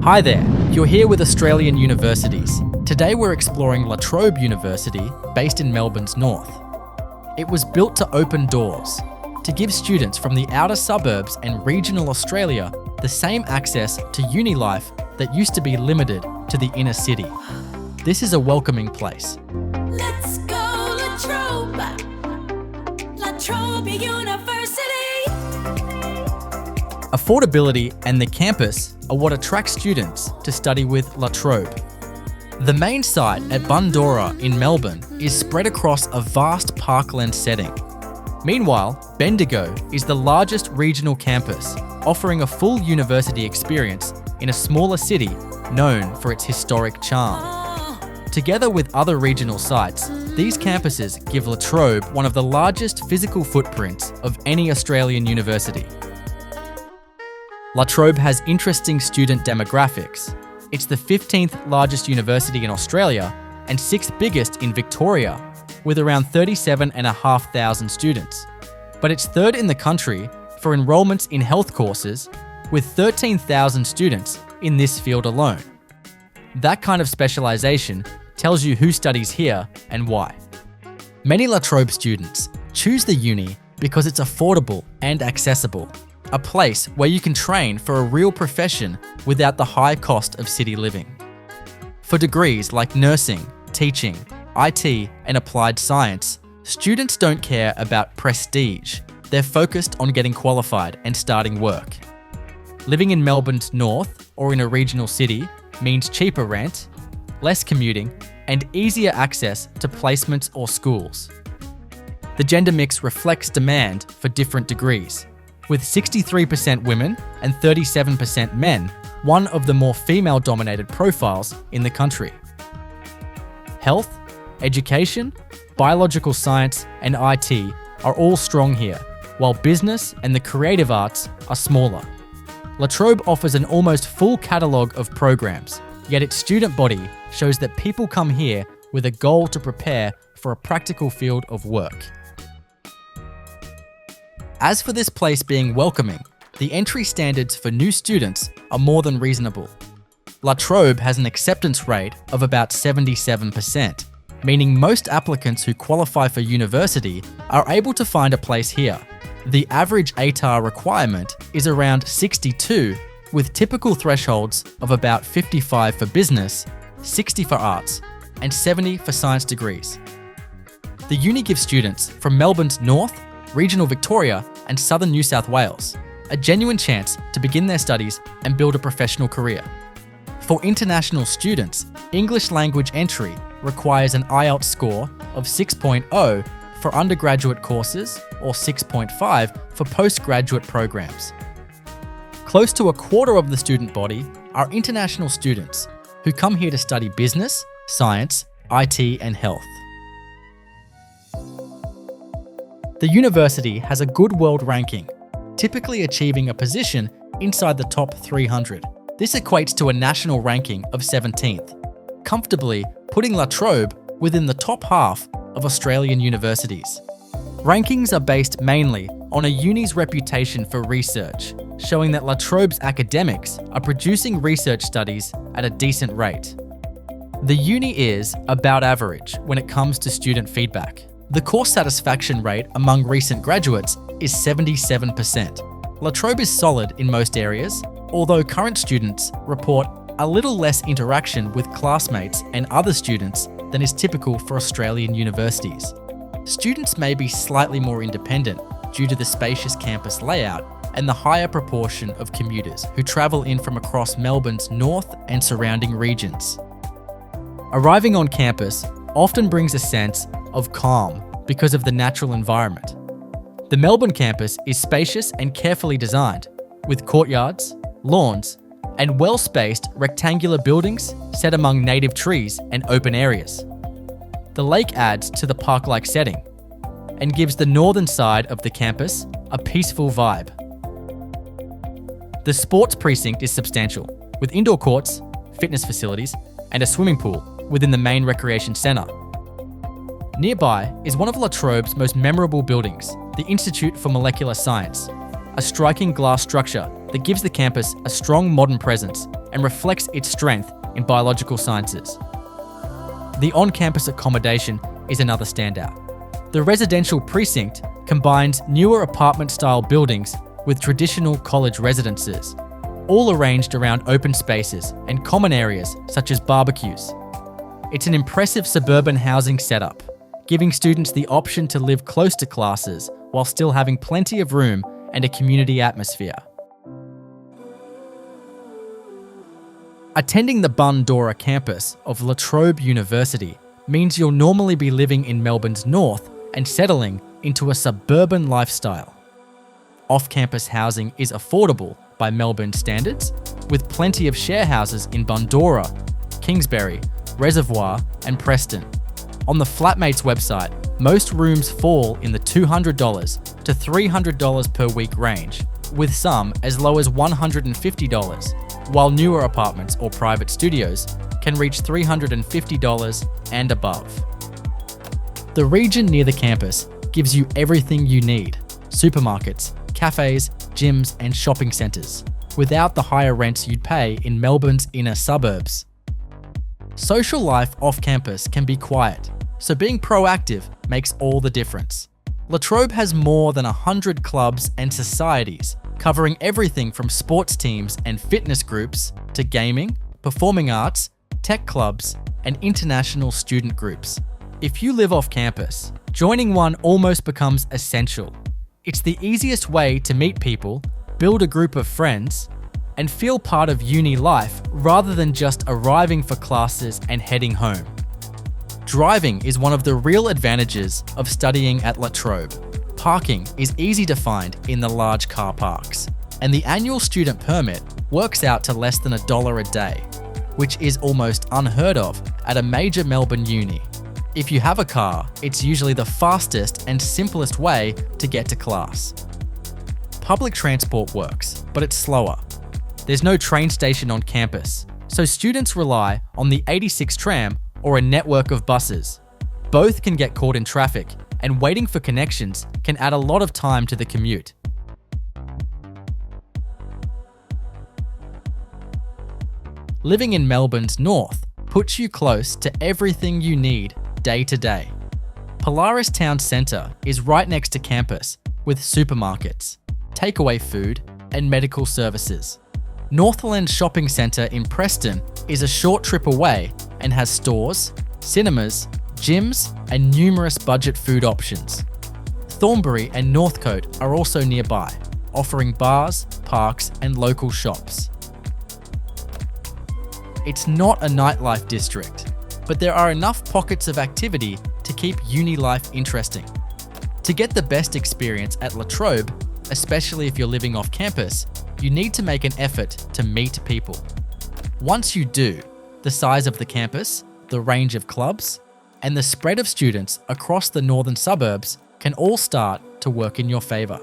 Hi there, you're here with Australian universities. Today we're exploring La Trobe University, based in Melbourne's north. It was built to open doors, to give students from the outer suburbs and regional Australia the same access to uni life that used to be limited to the inner city. This is a welcoming place. Let's go La Trobe, La Trobe University. Affordability and the campus are what attracts students to study with La Trobe. The main site at Bundoora in Melbourne is spread across a vast parkland setting. Meanwhile, Bendigo is the largest regional campus, offering a full university experience in a smaller city known for its historic charm. Together with other regional sites, these campuses give La Trobe one of the largest physical footprints of any Australian university. La Trobe has interesting student demographics. It's the 15th largest university in Australia and 6th biggest in Victoria, with around 37,500 students. But it's third in the country for enrolments in health courses, with 13,000 students in this field alone. That kind of specialisation tells you who studies here and why. Many La Trobe students choose the uni because it's affordable and accessible, a place where you can train for a real profession without the high cost of city living. For degrees like nursing, teaching, IT, and applied science, students don't care about prestige. They're focused on getting qualified and starting work. Living in Melbourne's north or in a regional city means cheaper rent, less commuting, and easier access to placements or schools. The gender mix reflects demand for different degrees, with 63% women and 37% men, one of the more female-dominated profiles in the country. Health, education, biological science, and IT are all strong here, while business and the creative arts are smaller. La Trobe offers an almost full catalogue of programs, yet its student body shows that people come here with a goal to prepare for a practical field of work. As for this place being welcoming, the entry standards for new students are more than reasonable. La Trobe has an acceptance rate of about 77%, meaning most applicants who qualify for university are able to find a place here. The average ATAR requirement is around 62, with typical thresholds of about 55 for business, 60 for arts, and 70 for science degrees. The uni gives students from Melbourne's north, regional Victoria, and southern New South Wales a genuine chance to begin their studies and build a professional career. For international students, English language entry requires an IELTS score of 6.0 for undergraduate courses or 6.5 for postgraduate programs. Close to a quarter of the student body are international students who come here to study business, science, IT, and health. The university has a good world ranking, typically achieving a position inside the top 300. This equates to a national ranking of 17th, comfortably putting La Trobe within the top half of Australian universities. Rankings are based mainly on a uni's reputation for research, showing that La Trobe's academics are producing research studies at a decent rate. The uni is about average when it comes to student feedback. The course satisfaction rate among recent graduates is 77%. La Trobe is solid in most areas, although current students report a little less interaction with classmates and other students than is typical for Australian universities. Students may be slightly more independent due to the spacious campus layout and the higher proportion of commuters who travel in from across Melbourne's north and surrounding regions. Arriving on campus often brings a sense of calm because of the natural environment. The Melbourne campus is spacious and carefully designed, with courtyards, lawns, and well-spaced rectangular buildings set among native trees and open areas. The lake adds to the park-like setting and gives the northern side of the campus a peaceful vibe. The sports precinct is substantial, with indoor courts, fitness facilities, and a swimming pool within the main recreation centre. Nearby is one of La Trobe's most memorable buildings, the Institute for Molecular Science, a striking glass structure that gives the campus a strong modern presence and reflects its strength in biological sciences. The on-campus accommodation is another standout. The residential precinct combines newer apartment-style buildings with traditional college residences, all arranged around open spaces and common areas such as barbecues. It's an impressive suburban housing setup, giving students the option to live close to classes while still having plenty of room and a community atmosphere. Attending the Bundoora campus of La Trobe University means you'll normally be living in Melbourne's north and settling into a suburban lifestyle. Off-campus housing is affordable by Melbourne standards, with plenty of share houses in Bundoora, Kingsbury, Reservoir and Preston. On the Flatmates website, most rooms fall in the $200 to $300 per week range, with some as low as $150, while newer apartments or private studios can reach $350 and above. The region near the campus gives you everything you need: supermarkets, cafes, gyms and shopping centres, without the higher rents you'd pay in Melbourne's inner suburbs. Social life off campus can be quiet, so being proactive makes all the difference. La Trobe has more than 100 clubs and societies, covering everything from sports teams and fitness groups to gaming, performing arts, tech clubs, and international student groups. If you live off campus, joining one almost becomes essential. It's the easiest way to meet people, build a group of friends, and feel part of uni life rather than just arriving for classes and heading home. Driving is one of the real advantages of studying at La Trobe. Parking is easy to find in the large car parks, and the annual student permit works out to less than $1 a day, which is almost unheard of at a major Melbourne uni. If you have a car, it's usually the fastest and simplest way to get to class. Public transport works, but it's slower. There's no train station on campus, so students rely on the 86 tram or a network of buses. Both can get caught in traffic, and waiting for connections can add a lot of time to the commute. Living in Melbourne's north puts you close to everything you need day to day. Polaris Town Centre is right next to campus with supermarkets, takeaway food, and medical services. Northland Shopping Centre in Preston is a short trip away and has stores, cinemas, gyms, and numerous budget food options. Thornbury and Northcote are also nearby, offering bars, parks, and local shops. It's not a nightlife district, but there are enough pockets of activity to keep uni life interesting. To get the best experience at La Trobe, especially if you're living off campus, you need to make an effort to meet people. Once you do, the size of the campus, the range of clubs, and the spread of students across the northern suburbs can all start to work in your favour.